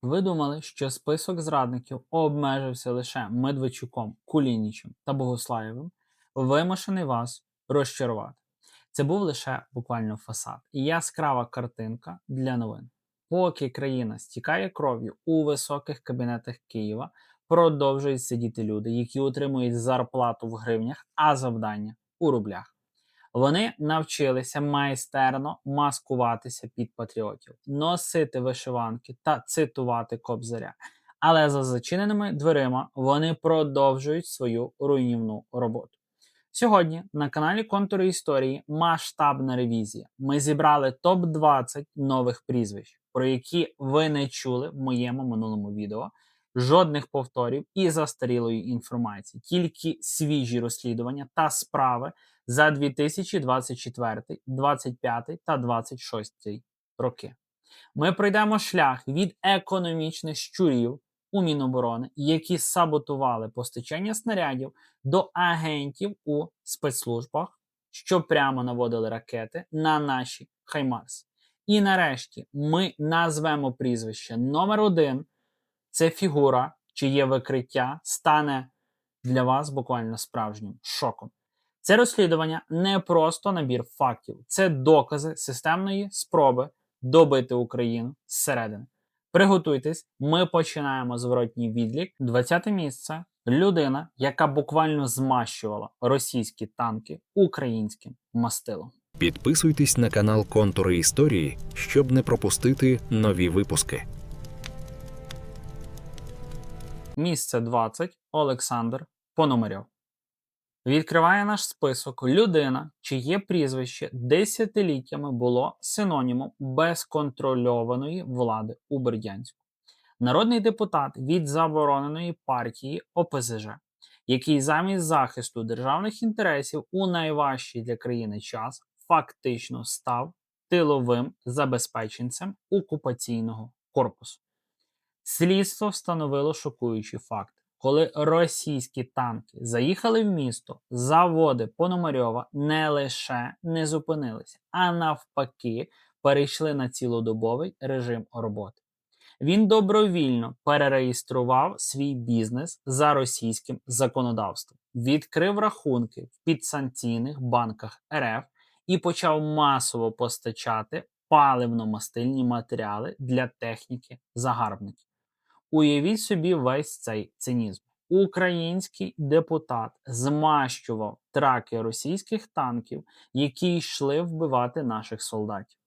Ви думали, що список зрадників обмежився лише Медведчуком, Кулінічем та Богуслаєвим, вимушений вас розчарувати. Це був лише буквально фасад і яскрава картинка для новин. Поки країна стікає кров'ю у високих кабінетах Києва, продовжують сидіти люди, які отримують зарплату в гривнях, а завдання у рублях. Вони навчилися майстерно маскуватися під патріотів, носити вишиванки та цитувати Кобзаря. Але за зачиненими дверима вони продовжують свою руйнівну роботу. Сьогодні на каналі Контури Історії масштабна ревізія. Ми зібрали топ-20 нових прізвищ, про які ви не чули в моєму минулому відео. Жодних повторів і застарілої інформації, тільки свіжі розслідування та справи за 2024, 2025 та 2026 роки. Ми пройдемо шлях від економічних щурів у Міноборони, які саботували постачання снарядів, до агентів у спецслужбах, що прямо наводили ракети на наші Хаймарс. І нарешті ми назвемо прізвище номер 1. Це фігура, чиє викриття стане для вас буквально справжнім шоком. Це розслідування не просто набір фактів, це докази системної спроби добити Україну зсередини. Приготуйтесь, ми починаємо зворотній відлік. 20 місце. Людина, яка буквально змащувала російські танки українським мастилом. Підписуйтесь на канал Контури Історії, щоб не пропустити нові випуски. Місце 20. Олександр Пономарьов. Відкриває наш список людина, чиє прізвище десятиліттями було синонімом безконтрольованої влади у Бердянську. Народний депутат від забороненої партії ОПЗЖ, який замість захисту державних інтересів у найважчий для країни час фактично став тиловим забезпеченцем окупаційного корпусу. Слідство встановило шокуючі факти. Коли російські танки заїхали в місто, заводи Пономарьова не лише не зупинилися, а навпаки перейшли на цілодобовий режим роботи. Він добровільно перереєстрував свій бізнес за російським законодавством, відкрив рахунки в підсанкційних банках РФ і почав масово постачати паливно-мастильні матеріали для техніки загарбників. Уявіть собі весь цей цинізм. Український депутат змащував траки російських танків, які йшли вбивати наших солдатів.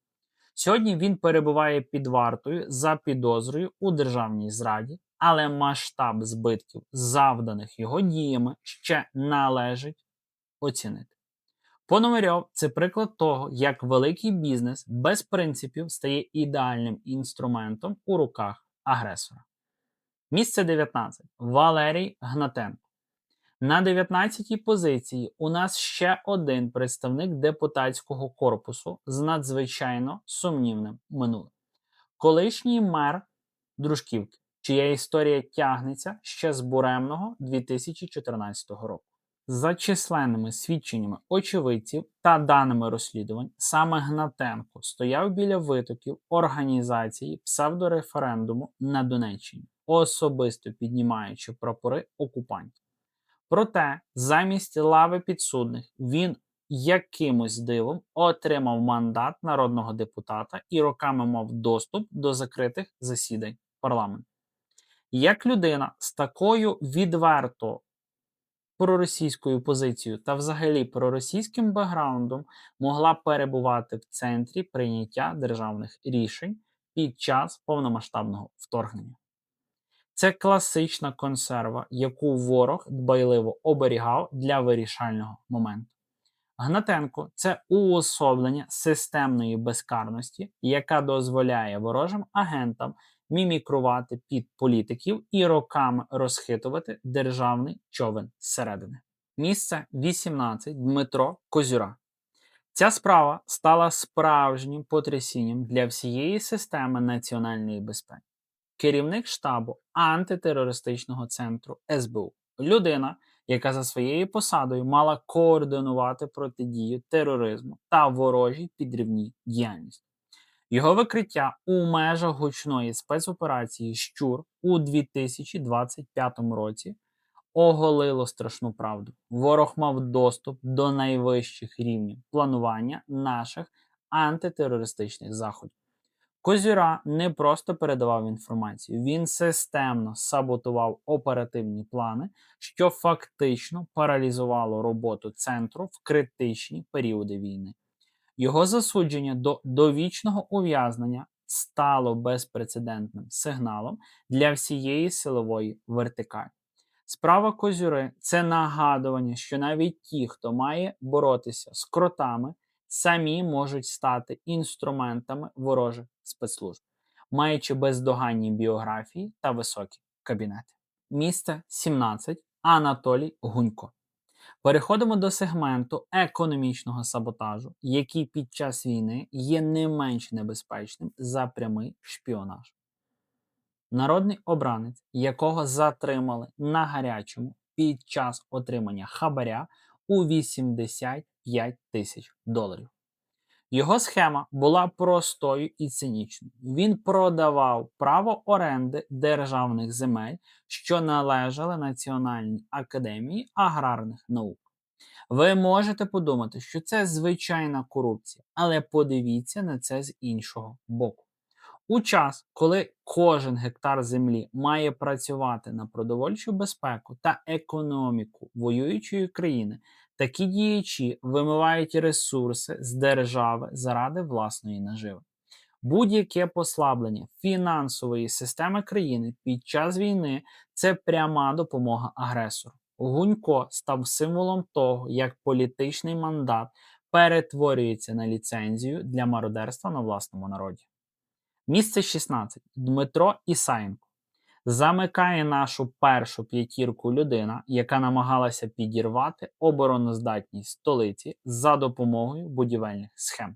Сьогодні він перебуває під вартою за підозрою у державній зраді, але масштаб збитків, завданих його діями, ще належить оцінити. Пономарьов – це приклад того, як великий бізнес без принципів стає ідеальним інструментом у руках агресора. Місце 19. Валерій Гнатенко. На 19-й позиції у нас ще один представник депутатського корпусу з надзвичайно сумнівним минулим. Колишній мер Дружківки, чия історія тягнеться ще з буремного 2014 року. За численними свідченнями очевидців та даними розслідувань, саме Гнатенко стояв біля витоків організації псевдореферендуму на Донеччині, особисто піднімаючи прапори окупантів. Проте, замість лави підсудних, він якимось дивом отримав мандат народного депутата і роками мав доступ до закритих засідань парламенту. Як людина з такою відверто проросійською позицією та взагалі проросійським бекграундом могла перебувати в центрі прийняття державних рішень під час повномасштабного вторгнення? Це класична консерва, яку ворог дбайливо оберігав для вирішального моменту. Гнатенко – це уособлення системної безкарності, яка дозволяє ворожим агентам мімікрувати під політиків і роками розхитувати державний човен зсередини. Місце 18. Дмитро Козюра. Ця справа стала справжнім потрясінням для всієї системи національної безпеки. Керівник штабу антитерористичного центру СБУ. Людина, яка за своєю посадою мала координувати протидію тероризму та ворожій підривній діяльності. Його викриття у межах гучної спецоперації «Щур» у 2025 році оголило страшну правду. Ворог мав доступ до найвищих рівнів планування наших антитерористичних заходів. Козюра не просто передавав інформацію, він системно саботував оперативні плани, що фактично паралізувало роботу центру в критичні періоди війни. Його засудження до довічного ув'язнення стало безпрецедентним сигналом для всієї силової вертикалі. Справа Козюри – це нагадування, що навіть ті, хто має боротися з кротами, самі можуть стати інструментами ворожих спецслужб, маючи бездоганні біографії та високі кабінети. Місце 17. Анатолій Гунько. Переходимо до сегменту економічного саботажу, який під час війни є не менш небезпечним за прямий шпіонаж. Народний обранець, якого затримали на гарячому під час отримання хабаря у 85 тисяч доларів. Його схема була простою і цинічною. Він продавав право оренди державних земель, що належали Національній академії аграрних наук. Ви можете подумати, що це звичайна корупція, але подивіться на це з іншого боку. У час, коли кожен гектар землі має працювати на продовольчу безпеку та економіку воюючої країни, такі діячі вимивають ресурси з держави заради власної наживи. Будь-яке послаблення фінансової системи країни під час війни – це пряма допомога агресору. Гунько став символом того, як політичний мандат перетворюється на ліцензію для мародерства на власному народі. Місце 16. Дмитро Ісаєнко. Замикає нашу першу п'ятірку людина, яка намагалася підірвати обороноздатність столиці за допомогою будівельних схем.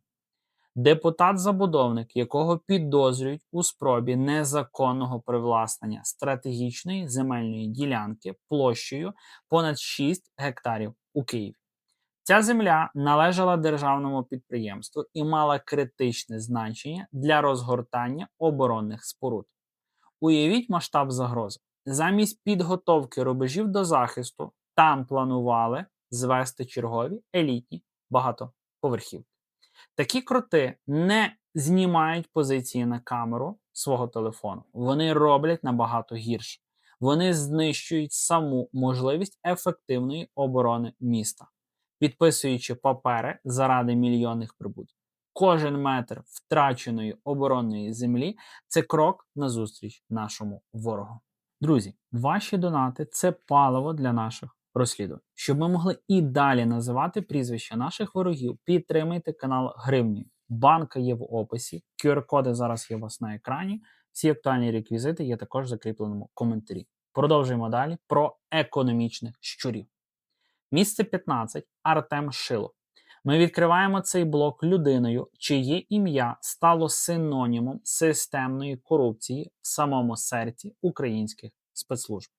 Депутат-забудовник, якого підозрюють у спробі незаконного привласнення стратегічної земельної ділянки площею понад 6 гектарів у Києві. Ця земля належала державному підприємству і мала критичне значення для розгортання оборонних споруд. Уявіть масштаб загрози. Замість підготовки рубежів до захисту там планували звести чергові елітні багатоповерхівки. Такі кроти не знімають позиції на камеру свого телефону. Вони роблять набагато гірше. Вони знищують саму можливість ефективної оборони міста, підписуючи папери заради мільйонних прибутків. Кожен метр втраченої оборонної землі – це крок назустріч нашому ворогу. Друзі, ваші донати – це паливо для наших розслідувань. Щоб ми могли і далі називати прізвища наших ворогів, підтримайте канал гривнею. Банка є в описі, QR-коди зараз є у вас на екрані, всі актуальні реквізити є також в закріпленому коментарі. Продовжуємо далі про економічних щурів. Місце 15. Артем Шило. Ми відкриваємо цей блок людиною, чиє ім'я стало синонімом системної корупції в самому серці українських спецслужб.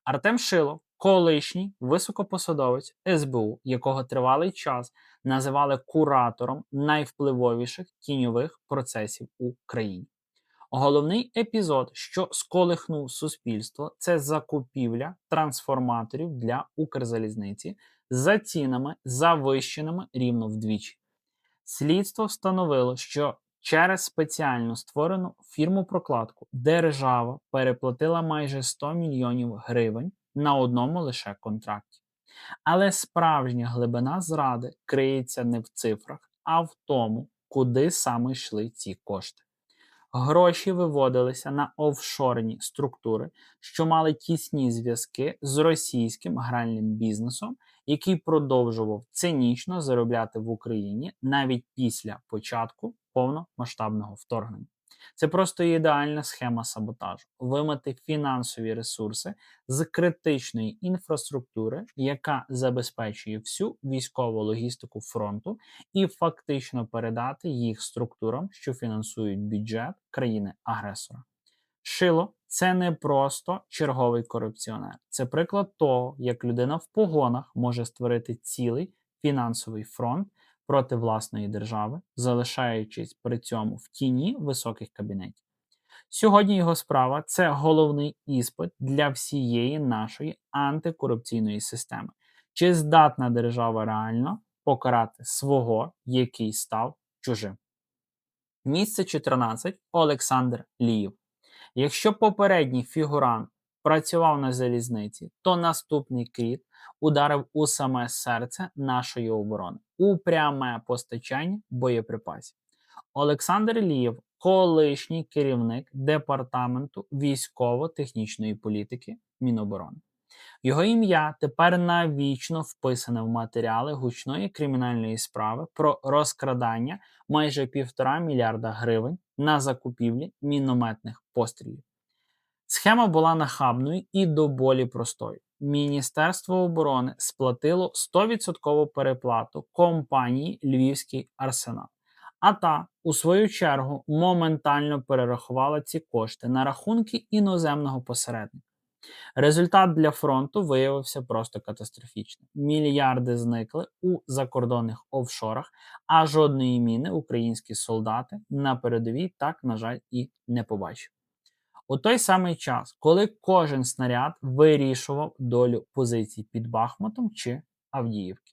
Артем Шило – колишній високопосадовець СБУ, якого тривалий час називали куратором найвпливовіших тіньових процесів у країні. Головний епізод, що сколихнув суспільство, це закупівля трансформаторів для Укрзалізниці за цінами, завищеними рівно вдвічі. Слідство встановило, що через спеціально створену фірму-прокладку держава переплатила майже 100 мільйонів гривень на одному лише контракті. Але справжня глибина зради криється не в цифрах, а в тому, куди саме йшли ці кошти. Гроші виводилися на офшорні структури, що мали тісні зв'язки з російським гральним бізнесом, який продовжував цинічно заробляти в Україні навіть після початку повномасштабного вторгнення. Це просто ідеальна схема саботажу – вимити фінансові ресурси з критичної інфраструктури, яка забезпечує всю військову логістику фронту, і фактично передати їх структурам, що фінансують бюджет країни-агресора. Шило – це не просто черговий корупціонер. Це приклад того, як людина в погонах може створити цілий фінансовий фронт проти власної держави, залишаючись при цьому в тіні високих кабінетів. Сьогодні його справа це головний іспит для всієї нашої антикорупційної системи. Чи здатна держава реально покарати свого, який став чужим? Місце 14. Олександр Ліїв. Якщо попередній фігурант працював на залізниці, то наступний кріт ударив у саме серце нашої оборони, у пряме постачання боєприпасів. Олександр Лієв – колишній керівник Департаменту військово-технічної політики Міноборони. Його ім'я тепер навічно вписане в матеріали гучної кримінальної справи про розкрадання майже 1,5 мільярда гривень на закупівлі мінометних пострілів. Схема була нахабною і до болі простою. Міністерство оборони сплатило 100% переплату компанії «Львівський арсенал». А та, у свою чергу, моментально перерахувала ці кошти на рахунки іноземного посередника. Результат для фронту виявився просто катастрофічним. Мільярди зникли у закордонних офшорах, а жодної міни українські солдати на передовій так, на жаль, і не побачили. У той самий час, коли кожен снаряд вирішував долю позицій під Бахмутом чи Авдіївки.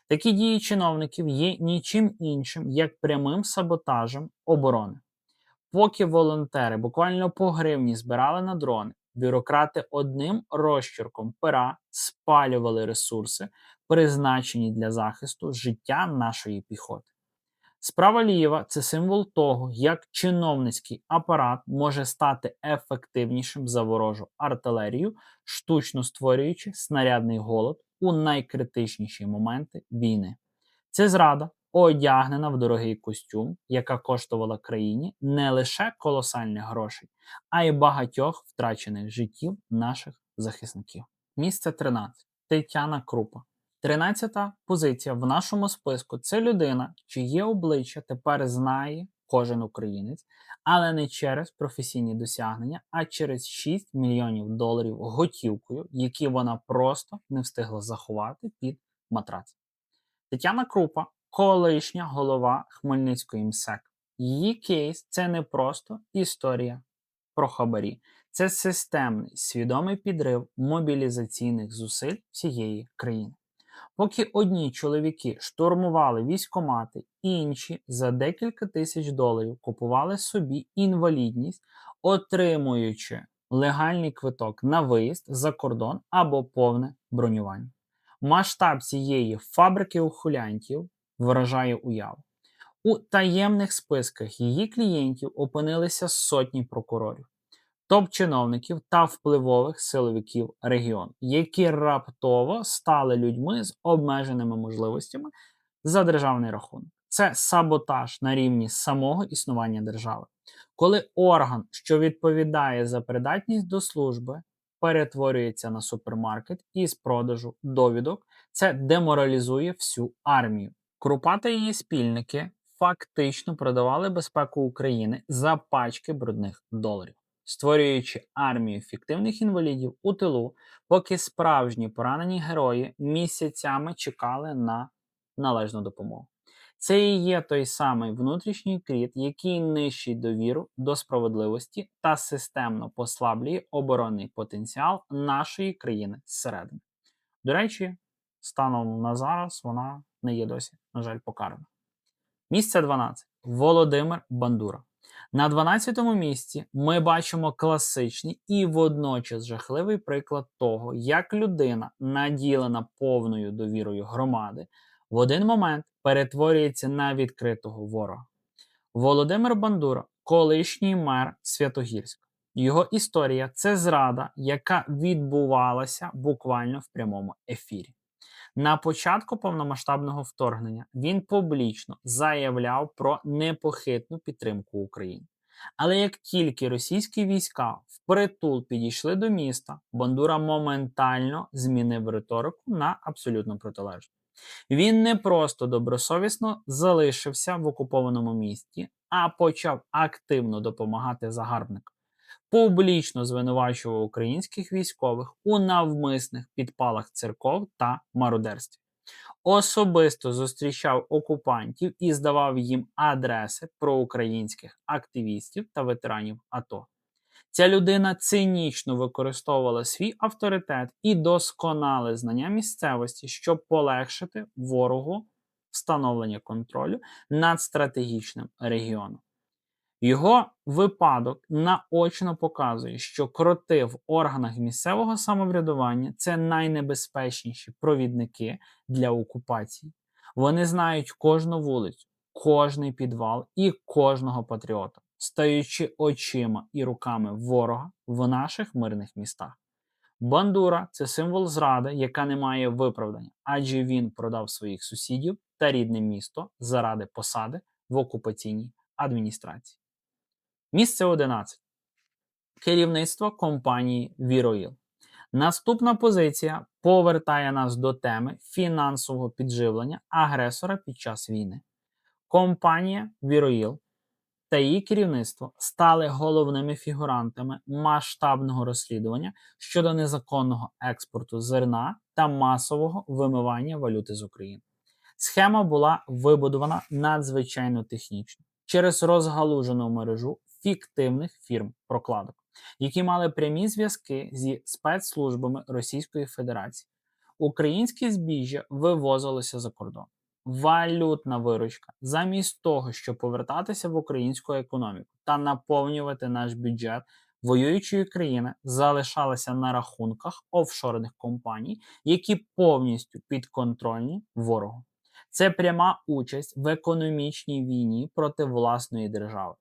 Такі дії чиновників є нічим іншим, як прямим саботажем оборони. Поки волонтери буквально по гривні збирали на дрони, бюрократи одним розчерком пера спалювали ресурси, призначені для захисту життя нашої піхоти. Справа Лієва – це символ того, як чиновницький апарат може стати ефективнішим за ворожу артилерію, штучно створюючи снарядний голод у найкритичніші моменти війни. Це зрада, одягнена в дорогий костюм, яка коштувала країні не лише колосальних грошей, а й багатьох втрачених життів наших захисників. Місце 13. Тетяна Крупа. 13-та позиція в нашому списку – це людина, чиє обличчя тепер знає кожен українець, але не через професійні досягнення, а через 6 мільйонів доларів готівкою, які вона просто не встигла заховати під матрац. Тетяна Крупа – колишня голова Хмельницької МСЕК. Її кейс – це не просто історія про хабарі. Це системний, свідомий підрив мобілізаційних зусиль всієї країни. Поки одні чоловіки штурмували військкомати, інші за декілька тисяч доларів купували собі інвалідність, отримуючи легальний квиток на виїзд за кордон або повне бронювання. Масштаб цієї фабрики ухилянтів вражає уяву. У таємних списках її клієнтів опинилися сотні прокурорів, топ-чиновників та впливових силовиків регіону, які раптово стали людьми з обмеженими можливостями за державний рахунок. Це саботаж на рівні самого існування держави. Коли орган, що відповідає за придатність до служби, перетворюється на супермаркет із продажу довідок, це деморалізує всю армію. Крупа та її спільники фактично продавали безпеку України за пачки брудних доларів, створюючи армію фіктивних інвалідів у тилу, поки справжні поранені герої місяцями чекали на належну допомогу. Це і є той самий внутрішній кріт, який нищить довіру до справедливості та системно послаблює оборонний потенціал нашої країни зсередини. До речі, станом на зараз вона не є досі, на жаль, покарана. Місце 12. Володимир Бандура. На 12-му місці ми бачимо класичний і водночас жахливий приклад того, як людина, наділена повною довірою громади, в один момент перетворюється на відкритого ворога. Володимир Бандура – колишній мер Святогірська. Його історія – це зрада, яка відбувалася буквально в прямому ефірі. На початку повномасштабного вторгнення він публічно заявляв про непохитну підтримку України. Але як тільки російські війська впритул підійшли до міста, Бандура моментально змінив риторику на абсолютно протилежну. Він не просто добросовісно залишився в окупованому місті, а почав активно допомагати загарбникам. Публічно звинувачував українських військових у навмисних підпалах церков та мародерстві. Особисто зустрічав окупантів і здавав їм адреси проукраїнських активістів та ветеранів АТО. Ця людина цинічно використовувала свій авторитет і досконале знання місцевості, щоб полегшити ворогу встановлення контролю над стратегічним регіоном. Його випадок наочно показує, що кроти в органах місцевого самоврядування – це найнебезпечніші провідники для окупації. Вони знають кожну вулицю, кожний підвал і кожного патріота, стаючи очима і руками ворога в наших мирних містах. Бандура – це символ зради, яка не має виправдання, адже він продав своїх сусідів та рідне місто заради посади в окупаційній адміністрації. Місце 11. Керівництво компанії Віроїл. Наступна позиція повертає нас до теми фінансового підживлення агресора під час війни. Компанія Віроїл та її керівництво стали головними фігурантами масштабного розслідування щодо незаконного експорту зерна та масового вимивання валюти з України. Схема була вибудована надзвичайно технічно через розгалужену мережу фіктивних фірм-прокладок, які мали прямі зв'язки зі спецслужбами Російської Федерації. Українське збіжжя вивозилося за кордон. Валютна виручка, замість того, щоб повертатися в українську економіку та наповнювати наш бюджет воюючої країни, залишалася на рахунках офшорних компаній, які повністю підконтрольні ворогу. Це пряма участь в економічній війні проти власної держави.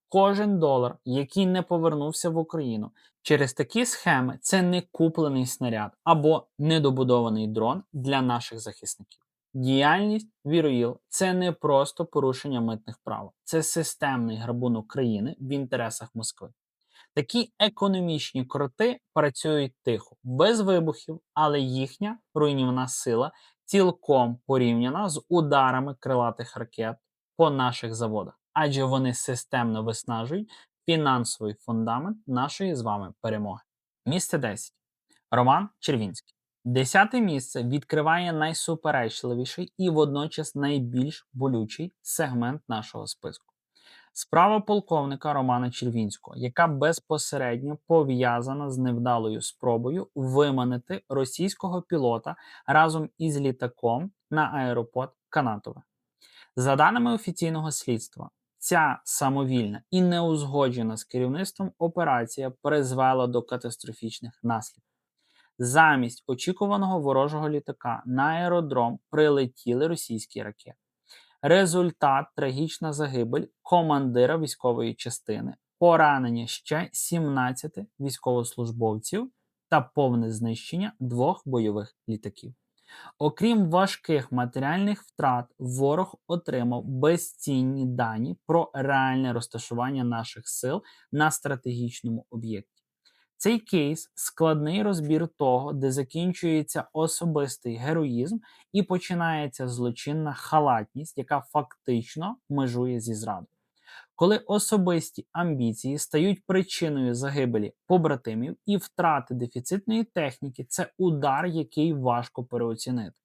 Кожен долар, який не повернувся в Україну через такі схеми, це не куплений снаряд або недобудований дрон для наших захисників. Діяльність Віроїл – це не просто порушення митних прав, це системний грабунок країни в інтересах Москви. Такі економічні кроти працюють тихо, без вибухів, але їхня руйнівна сила цілком порівняна з ударами крилатих ракет по наших заводах, адже вони системно виснажують фінансовий фундамент нашої з вами перемоги. Місце 10. Роман Червінський. 10-те місце відкриває найсуперечливіший і водночас найбільш болючий сегмент нашого списку. Справа полковника Романа Червінського, яка безпосередньо пов'язана з невдалою спробою виманити російського пілота разом із літаком на аеропорт Канатове. За даними офіційного слідства, ця самовільна і неузгоджена з керівництвом операція призвела до катастрофічних наслідків. Замість очікуваного ворожого літака на аеродром прилетіли російські ракети. Результат – трагічна загибель командира військової частини, поранення ще 17 військовослужбовців та повне знищення 2 бойових літаків. Окрім важких матеріальних втрат, ворог отримав безцінні дані про реальне розташування наших сил на стратегічному об'єкті. Цей кейс – складний розбір того, де закінчується особистий героїзм і починається злочинна халатність, яка фактично межує зі зрадою. Коли особисті амбіції стають причиною загибелі побратимів і втрати дефіцитної техніки, це удар, який важко переоцінити.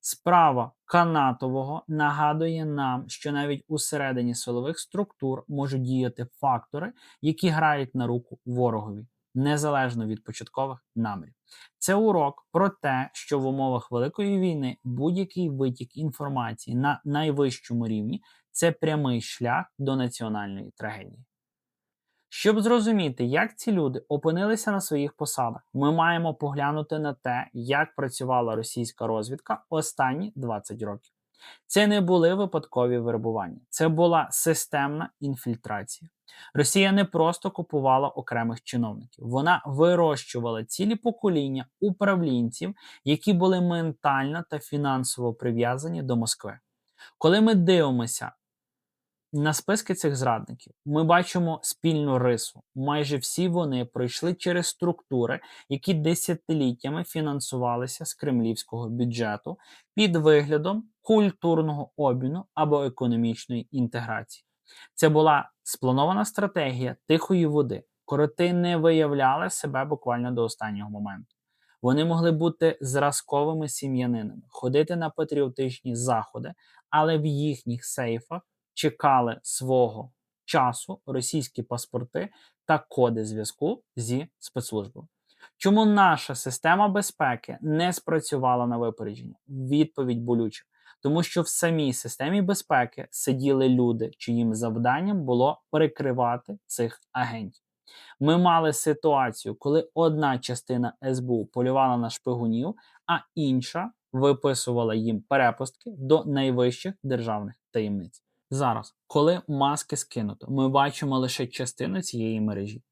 Справа Канатового нагадує нам, що навіть усередині силових структур можуть діяти фактори, які грають на руку ворогові, незалежно від початкових намірів. Це урок про те, що в умовах Великої війни будь-який витік інформації на найвищому рівні – це прямий шлях до національної трагедії. Щоб зрозуміти, як ці люди опинилися на своїх посадах, ми маємо поглянути на те, як працювала російська розвідка останні 20 років. Це не були випадкові вербування, це була системна інфільтрація. Росія не просто купувала окремих чиновників, вона вирощувала цілі покоління управлінців, які були ментально та фінансово прив'язані до Москви. Коли ми дивимося на списки цих зрадників, ми бачимо спільну рису. Майже всі вони пройшли через структури, які десятиліттями фінансувалися з кремлівського бюджету під виглядом культурного обміну або економічної інтеграції. Це була спланована стратегія тихої води. Кроти не виявляли себе буквально до останнього моменту. Вони могли бути зразковими сім'янинами, ходити на патріотичні заходи, але в їхніх сейфах чекали свого часу російські паспорти та коди зв'язку зі спецслужбами. Чому наша система безпеки не спрацювала на випередження? Відповідь болюча. Тому що в самій системі безпеки сиділи люди, чиїм завданням було перекривати цих агентів. Ми мали ситуацію, коли одна частина СБУ полювала на шпигунів, а інша виписувала їм перепустки до найвищих державних таємниць. Зараз, коли маски скинуто, ми бачимо лише частину цієї мережі.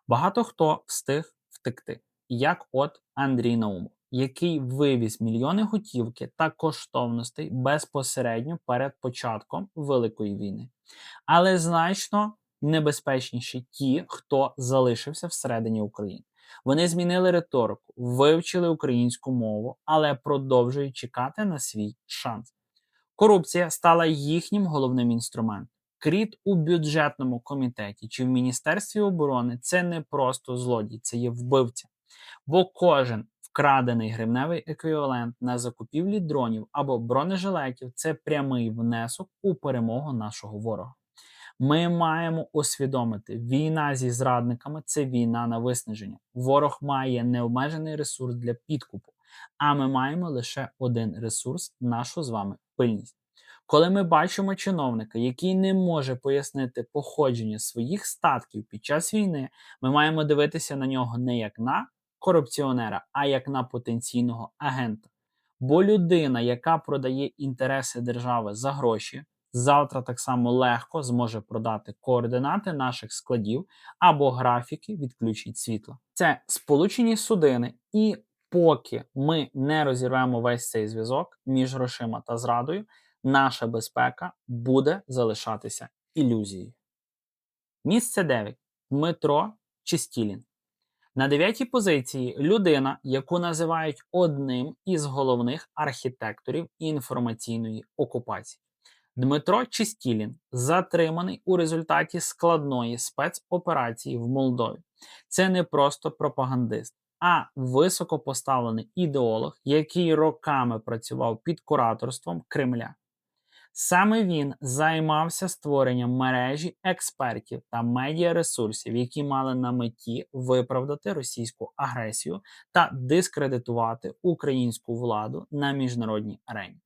Багато хто встиг втекти, як от Андрій Наумов, який вивіз мільйони готівки та коштовностей безпосередньо перед початком Великої війни. Але значно небезпечніші ті, хто залишився всередині України. Вони змінили риторику, вивчили українську мову, але продовжують чекати на свій шанс. Корупція стала їхнім головним інструментом. Кріт у бюджетному комітеті чи в Міністерстві оборони – це не просто злодій, це є вбивця. Бо кожен вкрадений гривневий еквівалент на закупівлі дронів або бронежилетів – це прямий внесок у перемогу нашого ворога. Ми маємо усвідомити, війна зі зрадниками – це війна на виснаження. Ворог має необмежений ресурс для підкупу, а ми маємо лише один ресурс – нашу з вами пильність. Коли ми бачимо чиновника, який не може пояснити походження своїх статків під час війни, ми маємо дивитися на нього не як на корупціонера, а як на потенційного агента. Бо людина, яка продає інтереси держави за гроші, завтра так само легко зможе продати координати наших складів або графіки відключень світла. Це сполучені судини, і поки ми не розірвемо весь цей зв'язок між грошима та зрадою, наша безпека буде залишатися ілюзією. Місце 9. Дмитро Чистілін. На 9-й позиції людина, яку називають одним із головних архітекторів інформаційної окупації. Дмитро Чистілін затриманий у результаті складної спецоперації в Молдові. Це не просто пропагандист, а високопоставлений ідеолог, який роками працював під кураторством Кремля. Саме він займався створенням мережі експертів та медіаресурсів, які мали на меті виправдати російську агресію та дискредитувати українську владу на міжнародній арені.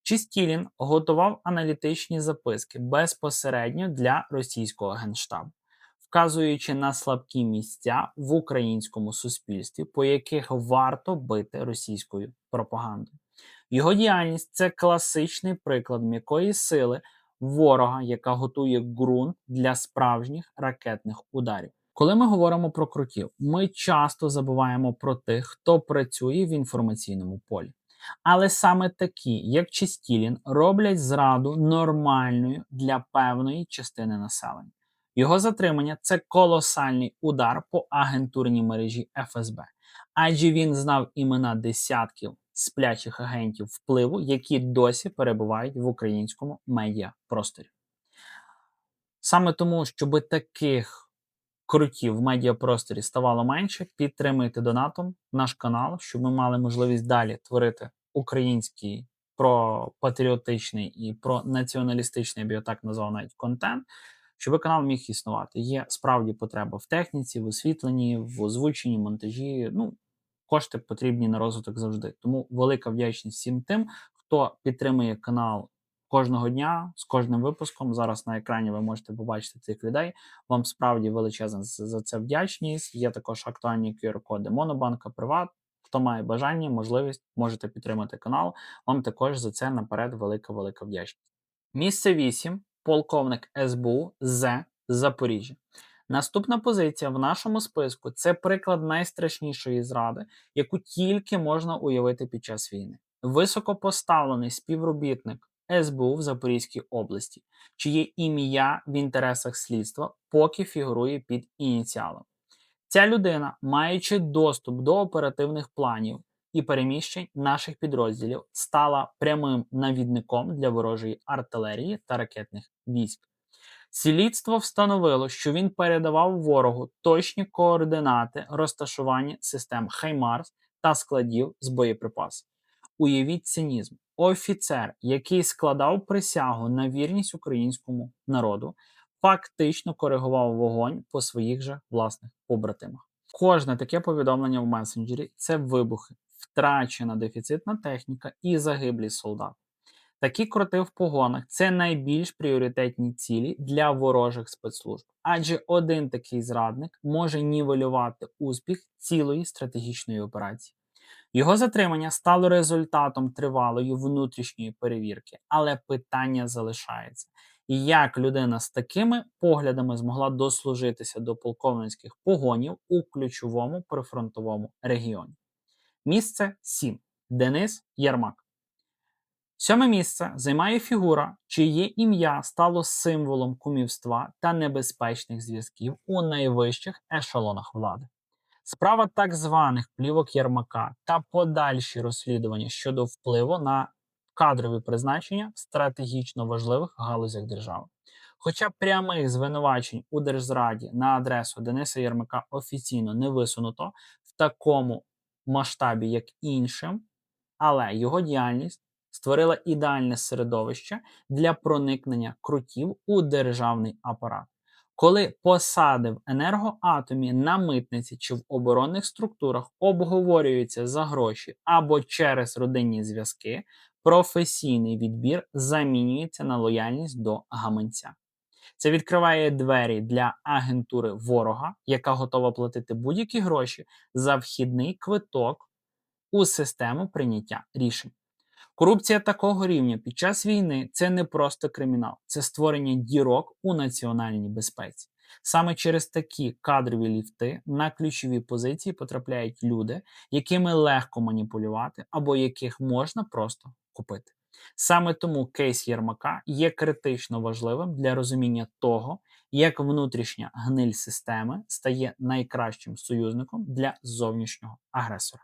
Чистілін готував аналітичні записки безпосередньо для російського генштабу, вказуючи на слабкі місця в українському суспільстві, по яких варто бити російською пропагандою. Його діяльність – це класичний приклад м'якої сили ворога, яка готує ґрунт для справжніх ракетних ударів. Коли ми говоримо про крутів, ми часто забуваємо про тих, хто працює в інформаційному полі. Але саме такі, як Чистілін, роблять зраду нормальною для певної частини населення. Його затримання – це колосальний удар по агентурній мережі ФСБ, адже він знав імена десятків сплячих агентів впливу, які досі перебувають в українському медіапросторі. Саме тому, щоб таких крутів в медіапросторі ставало менше, підтримуйте донатом наш канал, щоб ми мали можливість далі творити український пропатріотичний і пронаціоналістичний, я б його так назвав, навіть контент, щоб канал міг існувати. Є справді потреба в техніці, в освітленні, в озвученні, монтажі. Кошти потрібні на розвиток завжди. Тому велика вдячність всім тим, хто підтримує канал кожного дня, з кожним випуском. Зараз на екрані ви можете побачити цих людей. Вам справді величезна за це вдячність. Є також актуальні QR-коди Монобанка, Приват. Хто має бажання, можливість, можете підтримати канал. Вам також за це наперед велика вдячність. Місце 8. Полковник СБУ З. Запоріжжя. Наступна позиція в нашому списку – це приклад найстрашнішої зради, яку тільки можна уявити під час війни. Високопоставлений співробітник СБУ в Запорізькій області, чиє ім'я в інтересах слідства поки фігурує під ініціалом. Ця людина, маючи доступ до оперативних планів і переміщень наших підрозділів, стала прямим навідником для ворожої артилерії та ракетних військ. Слідство встановило, що він передавав ворогу точні координати розташування систем «Хаймарс» та складів з боєприпасами. Уявіть цинізм. Офіцер, який складав присягу на вірність українському народу, фактично коригував вогонь по своїх же власних побратимах. Кожне таке повідомлення в месенджері – це вибухи, втрачена дефіцитна техніка і загиблі солдати. Такі кроти в погонах – це найбільш пріоритетні цілі для ворожих спецслужб, адже один такий зрадник може нівелювати успіх цілої стратегічної операції. Його затримання стало результатом тривалої внутрішньої перевірки, але питання залишається. Як людина з такими поглядами змогла дослужитися до полковницьких погонів у ключовому прифронтовому регіоні? Місце 7. Денис Єрмак. 7 місце займає фігура, чиє ім'я стало символом кумівства та небезпечних зв'язків у найвищих ешелонах влади. Справа так званих плівок Єрмака та подальші розслідування щодо впливу на кадрові призначення в стратегічно важливих галузях держави. Хоча прямих звинувачень у держзраді на адресу Дениса Єрмака офіційно не висунуто в такому масштабі, як іншим, але його діяльність створила ідеальне середовище для проникнення крутів у державний апарат. Коли посади в енергоатомі, на митниці чи в оборонних структурах обговорюються за гроші або через родинні зв'язки, професійний відбір замінюється на лояльність до гаманця. Це відкриває двері для агентури ворога, яка готова платити будь-які гроші за вхідний квиток у систему прийняття рішень. Корупція такого рівня під час війни – це не просто кримінал, це створення дірок у національній безпеці. Саме через такі кадрові ліфти на ключові позиції потрапляють люди, якими легко маніпулювати або яких можна просто купити. Саме тому кейс Єрмака є критично важливим для розуміння того, як внутрішня гниль системи стає найкращим союзником для зовнішнього агресора.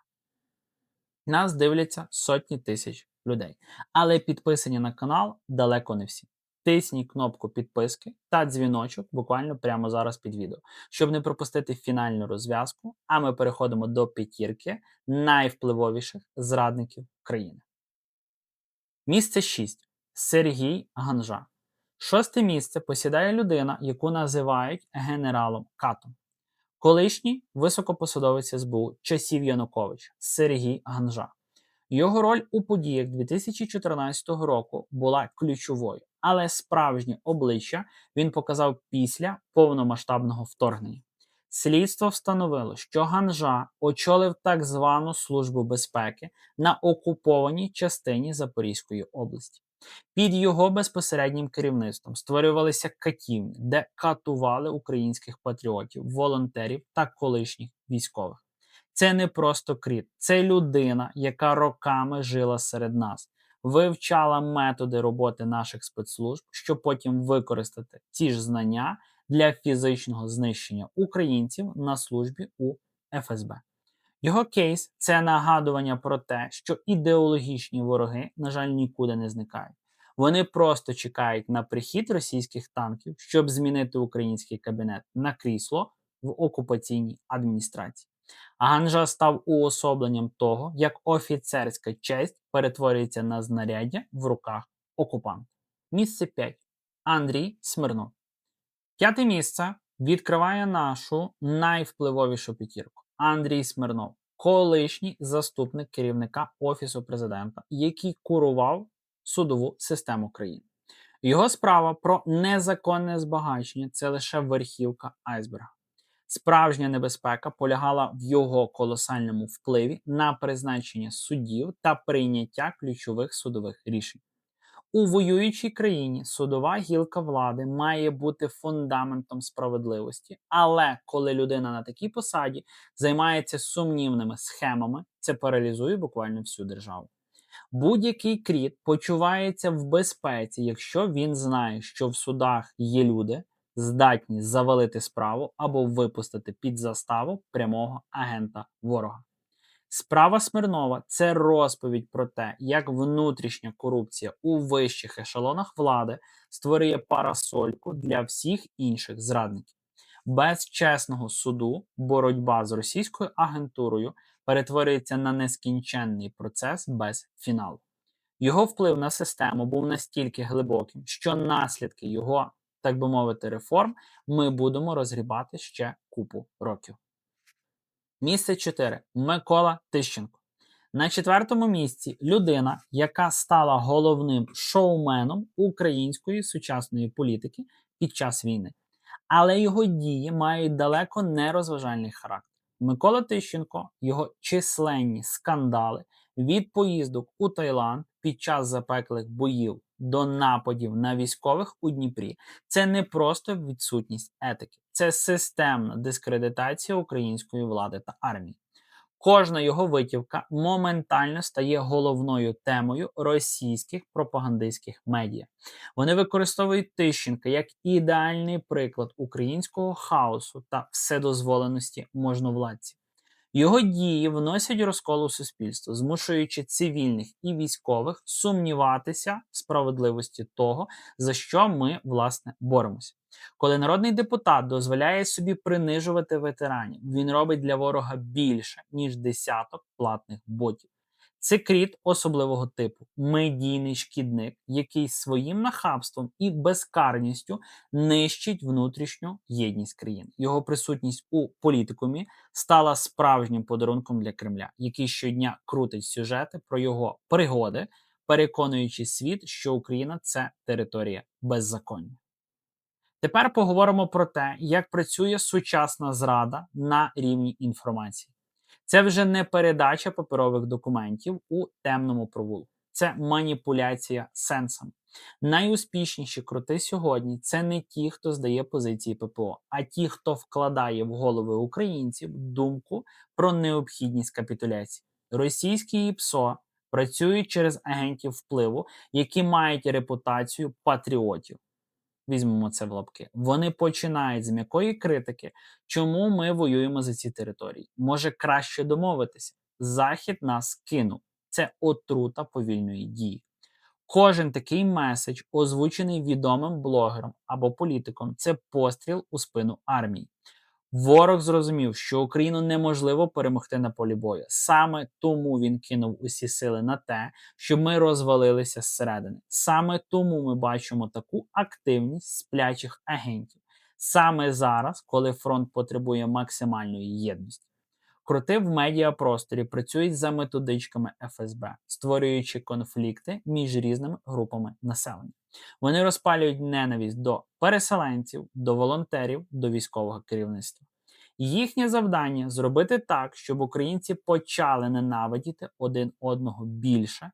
Нас дивляться сотні тисяч людей, але підписані на канал далеко не всі. Тисніть кнопку підписки та дзвіночок буквально прямо зараз під відео, щоб не пропустити фінальну розв'язку, а ми переходимо до п'ятірки найвпливовіших зрадників країни. Місце 6. Сергій Ганжа. 6 місце посідає людина, яку називають генералом Катом. Колишній високопосадовець СБУ часів Януковича Сергій Ганжа. Його роль у подіях 2014 року була ключовою, але справжнє обличчя він показав після повномасштабного вторгнення. Слідство встановило, що Ганжа очолив так звану Службу безпеки на окупованій частині Запорізької області. Під його безпосереднім керівництвом створювалися катівні, де катували українських патріотів, волонтерів та колишніх військових. Це не просто кріт, це людина, яка роками жила серед нас, вивчала методи роботи наших спецслужб, щоб потім використати ці ж знання для фізичного знищення українців на службі у ФСБ. Його кейс – це нагадування про те, що ідеологічні вороги, на жаль, нікуди не зникають. Вони просто чекають на прихід російських танків, щоб змінити український кабінет на крісло в окупаційній адміністрації. А Ганжа став уособленням того, як офіцерська честь перетворюється на знаряддя в руках окупанта. Місце 5. Андрій Смирнов. 5 місце відкриває нашу найвпливовішу п'ятірку. Андрій Смирнов, колишній заступник керівника Офісу президента, який курував судову систему країни. Його справа про незаконне збагачення – це лише верхівка айсберга. Справжня небезпека полягала в його колосальному впливі на призначення суддів та прийняття ключових судових рішень. У воюючій країні судова гілка влади має бути фундаментом справедливості, але коли людина на такій посаді займається сумнівними схемами, це паралізує буквально всю державу. Будь-який кріт почувається в безпеці, якщо він знає, що в судах є люди, здатні завалити справу або випустити під заставу прямого агента ворога. Справа Смирнова – це розповідь про те, як внутрішня корупція у вищих ешелонах влади створює парасольку для всіх інших зрадників. Без чесного суду боротьба з російською агентурою перетворюється на нескінченний процес без фіналу. Його вплив на систему був настільки глибоким, що наслідки його, так би мовити, реформ ми будемо розгрібати ще купу років. Місце 4. Микола Тищенко. На 4-му місці людина, яка стала головним шоуменом української сучасної політики під час війни. Але його дії мають далеко не розважальний характер. Микола Тищенко, його численні скандали від поїздок у Таїланд під час запеклих боїв до нападів на військових у Дніпрі – це не просто відсутність етики, це системна дискредитація української влади та армії. Кожна його витівка моментально стає головною темою російських пропагандистських медіа. Вони використовують Тищенка як ідеальний приклад українського хаосу та вседозволеності можновладців. Його дії вносять розкол у суспільство, змушуючи цивільних і військових сумніватися в справедливості того, за що ми, власне, боремося. Коли народний депутат дозволяє собі принижувати ветеранів, він робить для ворога більше, ніж десяток платних ботів. Це кріт особливого типу, медійний шкідник, який своїм нахабством і безкарністю нищить внутрішню єдність країн. Його присутність у політикумі стала справжнім подарунком для Кремля, який щодня крутить сюжети про його пригоди, переконуючи світ, що Україна – це територія беззаконня. Тепер поговоримо про те, як працює сучасна зрада на рівні інформації. Це вже не передача паперових документів у темному провулку. Це маніпуляція сенсами. Найуспішніші кроти сьогодні – це не ті, хто здає позиції ППО, а ті, хто вкладає в голови українців думку про необхідність капітуляції. Російські ІПСО працюють через агентів впливу, які мають репутацію патріотів. Візьмемо це в лапки. Вони починають з м'якої критики, чому ми воюємо за ці території. Може краще домовитися. Захід нас кинув. Це отрута повільної дії. Кожен такий меседж, озвучений відомим блогером або політиком, це постріл у спину армії. Ворог зрозумів, що Україну неможливо перемогти на полі бою. Саме тому він кинув усі сили на те, щоб ми розвалилися зсередини. Саме тому ми бачимо таку активність сплячих агентів. Саме зараз, коли фронт потребує максимальної єдності. Кроти в медіапросторі працюють за методичками ФСБ, створюючи конфлікти між різними групами населення. Вони розпалюють ненависть до переселенців, до волонтерів, до військового керівництва. Їхнє завдання – зробити так, щоб українці почали ненавидіти один одного більше,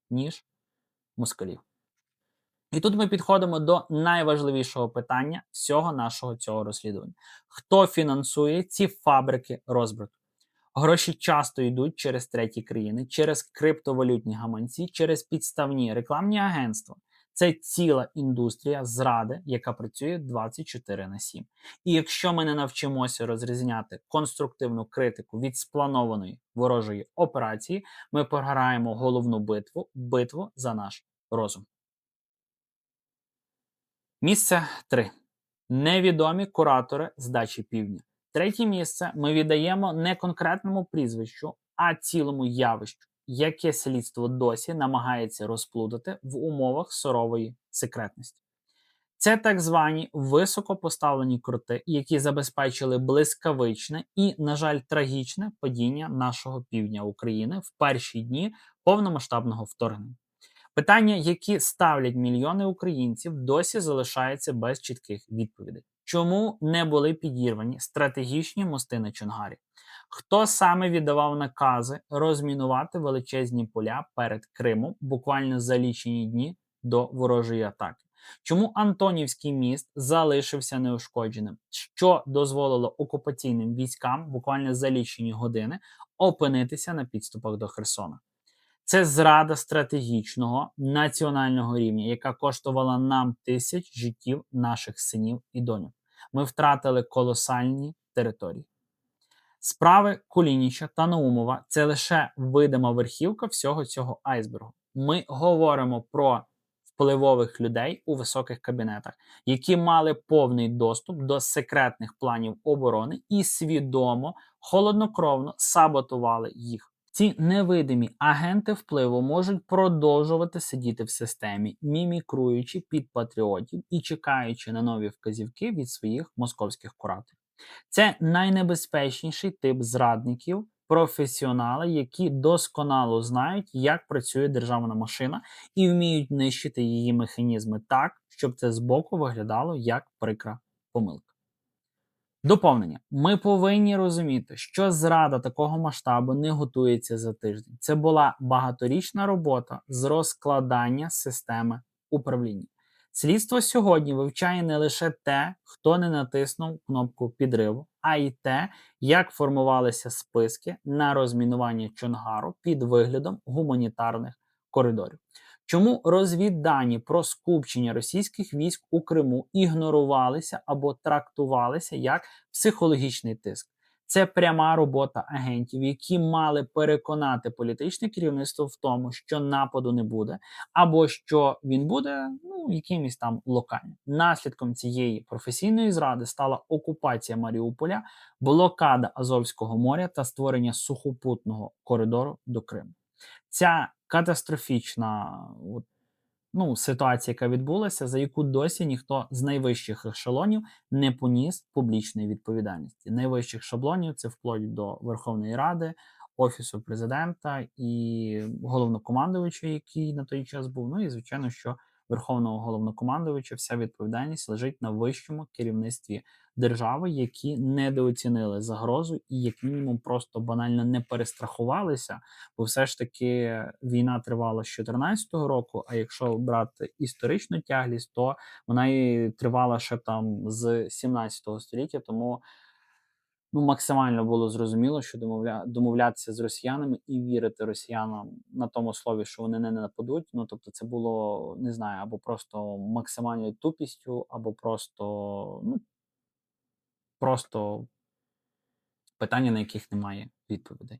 ніж москалів. І тут ми підходимо до найважливішого питання всього нашого цього розслідування. Хто фінансує ці фабрики розбрату? Гроші часто йдуть через треті країни, через криптовалютні гаманці, через підставні рекламні агентства. Це ціла індустрія зради, яка працює 24/7. І якщо ми не навчимося розрізняти конструктивну критику від спланованої ворожої операції, ми програємо головну битву за наш розум. Місце 3. Невідомі куратори здачі півдня. Третє місце ми віддаємо не конкретному прізвищу, а цілому явищу, яке слідство досі намагається розплутати в умовах сурової секретності. Це так звані високопоставлені кроти, які забезпечили блискавичне і, на жаль, трагічне падіння нашого півдня України в перші дні повномасштабного вторгнення. Питання, які ставлять мільйони українців, досі залишаються без чітких відповідей. Чому не були підірвані стратегічні мости на Чонгарі? Хто саме віддавав накази розмінувати величезні поля перед Кримом буквально за лічені дні до ворожої атаки? Чому Антонівський міст залишився неушкодженим? Що дозволило окупаційним військам буквально за лічені години опинитися на підступах до Херсона? Це зрада стратегічного національного рівня, яка коштувала нам тисяч життів наших синів і доньок. Ми втратили колосальні території. Справи Кулініча та Наумова – це лише видима верхівка всього цього айсбергу. Ми говоримо про впливових людей у високих кабінетах, які мали повний доступ до секретних планів оборони і свідомо, холоднокровно саботували їх. Ці невидимі агенти впливу можуть продовжувати сидіти в системі, мімікруючи під патріотів і чекаючи на нові вказівки від своїх московських кураторів. Це найнебезпечніший тип зрадників, професіонали, які досконало знають, як працює державна машина і вміють нищити її механізми так, щоб це збоку виглядало як прикра помилка. Доповнення. Ми повинні розуміти, що зрада такого масштабу не готується за тиждень. Це була багаторічна робота з розкладання системи управління. Слідство сьогодні вивчає не лише те, хто не натиснув кнопку підриву, а й те, як формувалися списки на розмінування Чонгару під виглядом гуманітарних коридорів. Чому розвіддані про скупчення російських військ у Криму ігнорувалися або трактувалися як психологічний тиск? Це пряма робота агентів, які мали переконати політичне керівництво в тому, що нападу не буде, або що він буде якимось там локальним. Наслідком цієї професійної зради стала окупація Маріуполя, блокада Азовського моря та створення сухопутного коридору до Криму. Ця катастрофічна ситуація, яка відбулася, за яку досі ніхто з найвищих ешелонів не поніс публічної відповідальності. Найвищих шаблонів це вплоть до Верховної Ради, Офісу Президента і головнокомандувача, який на той час був. Ну і, звичайно, що Верховного головнокомандувача вся відповідальність лежить на вищому керівництві держави, які недооцінили загрозу і, як мінімум, просто банально не перестрахувалися, бо все ж таки війна тривала з 2014 року, а якщо брати історичну тяглість, то вона і тривала ще там з 17 століття, тому максимально було зрозуміло, що домовлятися з росіянами і вірити росіянам на тому слові, що вони не нападуть, тобто це було, не знаю, або просто максимальною тупістю, або просто питання, на яких немає відповідей.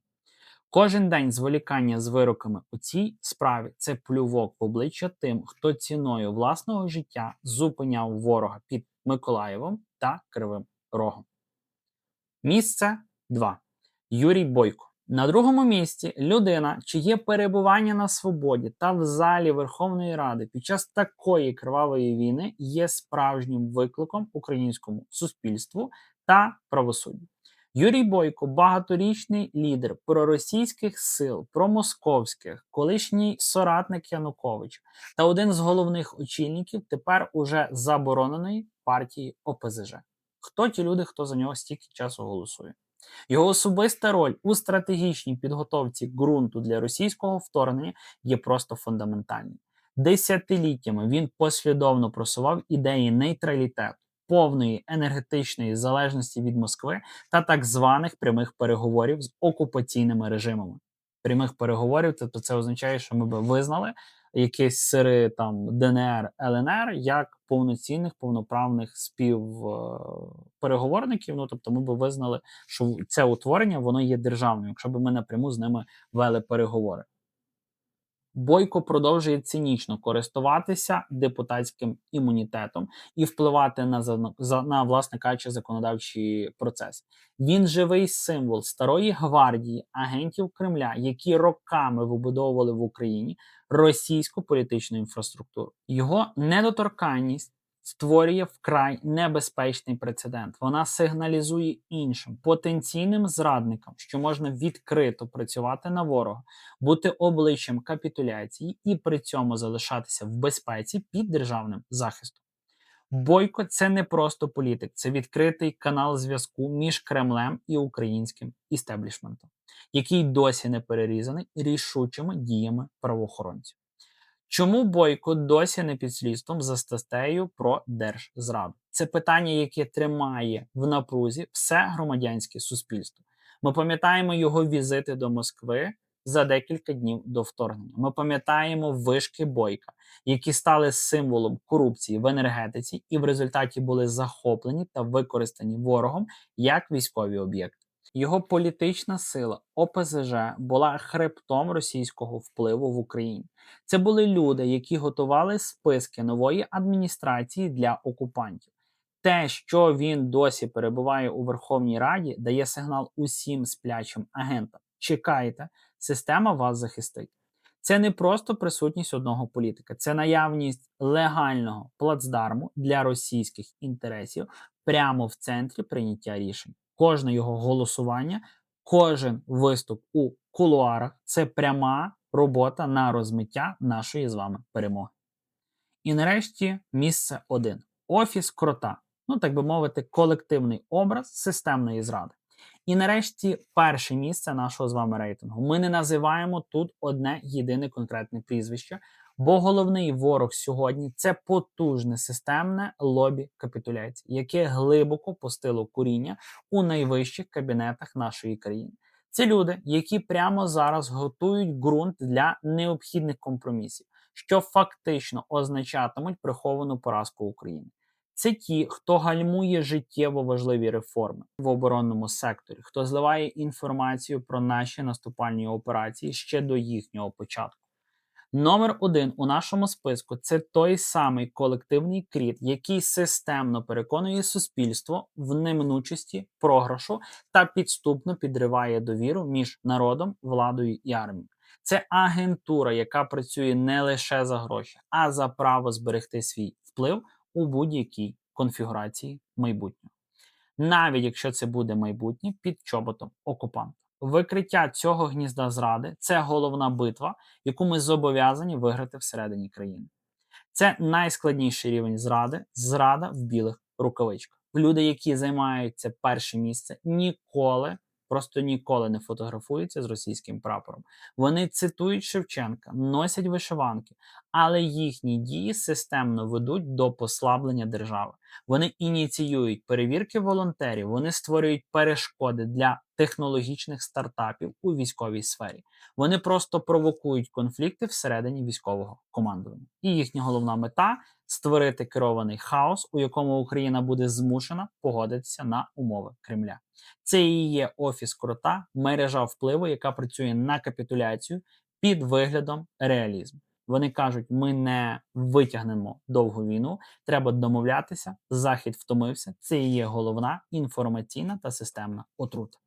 Кожен день зволікання з вироками у цій справі – це плювок в обличчя тим, хто ціною власного життя зупиняв ворога під Миколаєвом та Кривим Рогом. Місце 2. Юрій Бойко. На другому місці людина, чиє перебування на свободі та в залі Верховної Ради під час такої кривавої війни є справжнім викликом українському суспільству та правосуддю. Юрій Бойко – багаторічний лідер проросійських сил, промосковських, колишній соратник Януковича та один з головних очільників тепер уже забороненої партії ОПЗЖ. Хто ті люди, хто за нього стільки часу голосує? Його особиста роль у стратегічній підготовці ґрунту для російського вторгнення є просто фундаментальною. Десятиліттями він послідовно просував ідеї нейтралітету, повної енергетичної залежності від Москви та так званих прямих переговорів з окупаційними режимами. Прямих переговорів, тобто це означає, що ми б визнали якісь сири там ДНР, ЛНР як повноцінних, повноправних співпереговорників, тобто ми б визнали, що це утворення, воно є державним, якщо б ми напряму з ними вели переговори. Бойко продовжує цинічно користуватися депутатським імунітетом і впливати на власне кажучи, законодавчий процес. Він живий символ старої гвардії агентів Кремля, які роками вибудовували в Україні російську політичну інфраструктуру. Його недоторканність створює вкрай небезпечний прецедент. Вона сигналізує іншим потенційним зрадникам, що можна відкрито працювати на ворога, бути обличчям капітуляції і при цьому залишатися в безпеці під державним захистом. Бойко – це не просто політик, це відкритий канал зв'язку між Кремлем і українським істеблішментом, який досі не перерізаний рішучими діями правоохоронців. Чому Бойко досі не під слідством за статтею про держзраду? Це питання, яке тримає в напрузі все громадянське суспільство. Ми пам'ятаємо його візити до Москви за декілька днів до вторгнення. Ми пам'ятаємо вишки Бойка, які стали символом корупції в енергетиці і в результаті були захоплені та використані ворогом як військові об'єкти. Його політична сила ОПЗЖ була хребтом російського впливу в Україні. Це були люди, які готували списки нової адміністрації для окупантів. Те, що він досі перебуває у Верховній Раді, дає сигнал усім сплячим агентам. Чекайте, система вас захистить. Це не просто присутність одного політика, це наявність легального плацдарму для російських інтересів прямо в центрі прийняття рішень. Кожне його голосування, кожен виступ у кулуарах це пряма робота на розмиття нашої з вами перемоги. І нарешті місце 1. Офіс крота. Ну, так би мовити, колективний образ системної зради. І нарешті перше місце нашого з вами рейтингу. Ми не називаємо тут одне єдине конкретне прізвище, бо головний ворог сьогодні – це потужне системне лобі капітуляції, яке глибоко пустило коріння у найвищих кабінетах нашої країни. Це люди, які прямо зараз готують ґрунт для необхідних компромісів, що фактично означатимуть приховану поразку України. Це ті, хто гальмує життєво важливі реформи в оборонному секторі, хто зливає інформацію про наші наступальні операції ще до їхнього початку. Номер 1 у нашому списку – це той самий колективний кріт, який системно переконує суспільство в неминучості програшу та підступно підриває довіру між народом, владою і армією. Це агентура, яка працює не лише за гроші, а за право зберегти свій вплив у будь-якій конфігурації майбутнього. Навіть якщо це буде майбутнє під чоботом окупанта. Викриття цього гнізда зради – це головна битва, яку ми зобов'язані виграти всередині країни. Це найскладніший рівень зради – зрада в білих рукавичках. Люди, які займають це перше місце, просто ніколи не фотографуються з російським прапором. Вони цитують Шевченка, носять вишиванки, але їхні дії системно ведуть до послаблення держави. Вони ініціюють перевірки волонтерів, вони створюють перешкоди для технологічних стартапів у військовій сфері. Вони просто провокують конфлікти всередині військового командування. І їхня головна мета – створити керований хаос, у якому Україна буде змушена погодитися на умови Кремля. Це і є офіс крота, мережа впливу, яка працює на капітуляцію під виглядом реалізму. Вони кажуть, ми не витягнемо довгу війну, треба домовлятися, Захід втомився. Це і є головна інформаційна та системна отрута.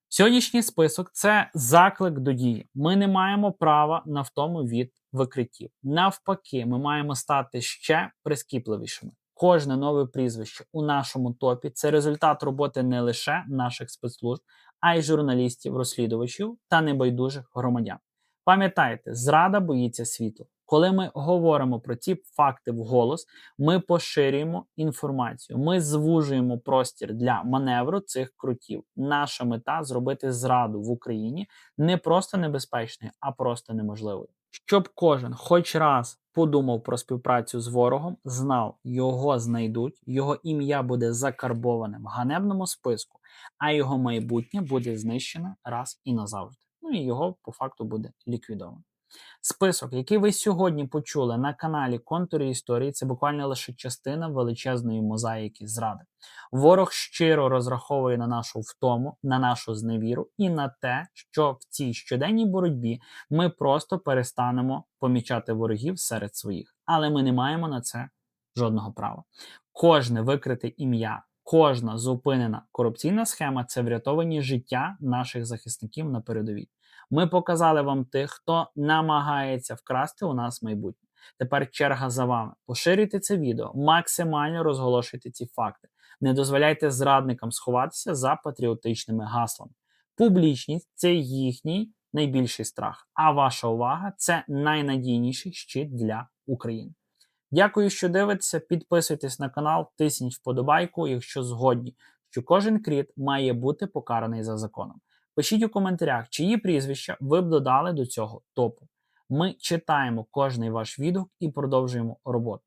Сьогоднішній список – це заклик до дії. Ми не маємо права на втому від викриттів. Навпаки, ми маємо стати ще прискіпливішими. Кожне нове прізвище у нашому топі – це результат роботи не лише наших спецслужб, а й журналістів, розслідувачів та небайдужих громадян. Пам'ятайте, зрада боїться світла. Коли ми говоримо про ці факти вголос, ми поширюємо інформацію, ми звужуємо простір для маневру цих крутів. Наша мета – зробити зраду в Україні не просто небезпечною, а просто неможливою. Щоб кожен хоч раз подумав про співпрацю з ворогом, знав, його знайдуть, його ім'я буде закарбоване в ганебному списку, а його майбутнє буде знищено раз і назавжди. Ну і його по факту буде ліквідовано. Список, який ви сьогодні почули на каналі Контури Історії, це буквально лише частина величезної мозаїки зради. Ворог щиро розраховує на нашу втому, на нашу зневіру і на те, що в цій щоденній боротьбі ми просто перестанемо помічати ворогів серед своїх. Але ми не маємо на це жодного права. Кожне викрите ім'я, кожна зупинена корупційна схема – це врятовані життя наших захисників на передовій. Ми показали вам тих, хто намагається вкрасти у нас майбутнє. Тепер черга за вами. Поширюйте це відео, максимально розголошуйте ці факти. Не дозволяйте зрадникам сховатися за патріотичними гаслами. Публічність – це їхній найбільший страх, а ваша увага – це найнадійніший щит для України. Дякую, що дивитеся, підписуйтесь на канал, тисніть вподобайку, якщо згодні, що кожен кріт має бути покараний за законом. Пишіть у коментарях, чиї прізвища ви б додали до цього топу. Ми читаємо кожний ваш відгук і продовжуємо роботу.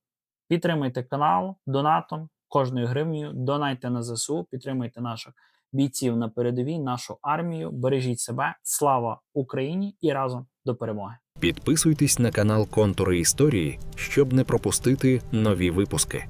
Підтримуйте канал донатом, кожною гривнею, донайте на ЗСУ, підтримуйте наших бійців на передовій, нашу армію, бережіть себе, слава Україні і разом до перемоги. Підписуйтесь на канал Контури Історії, щоб не пропустити нові випуски.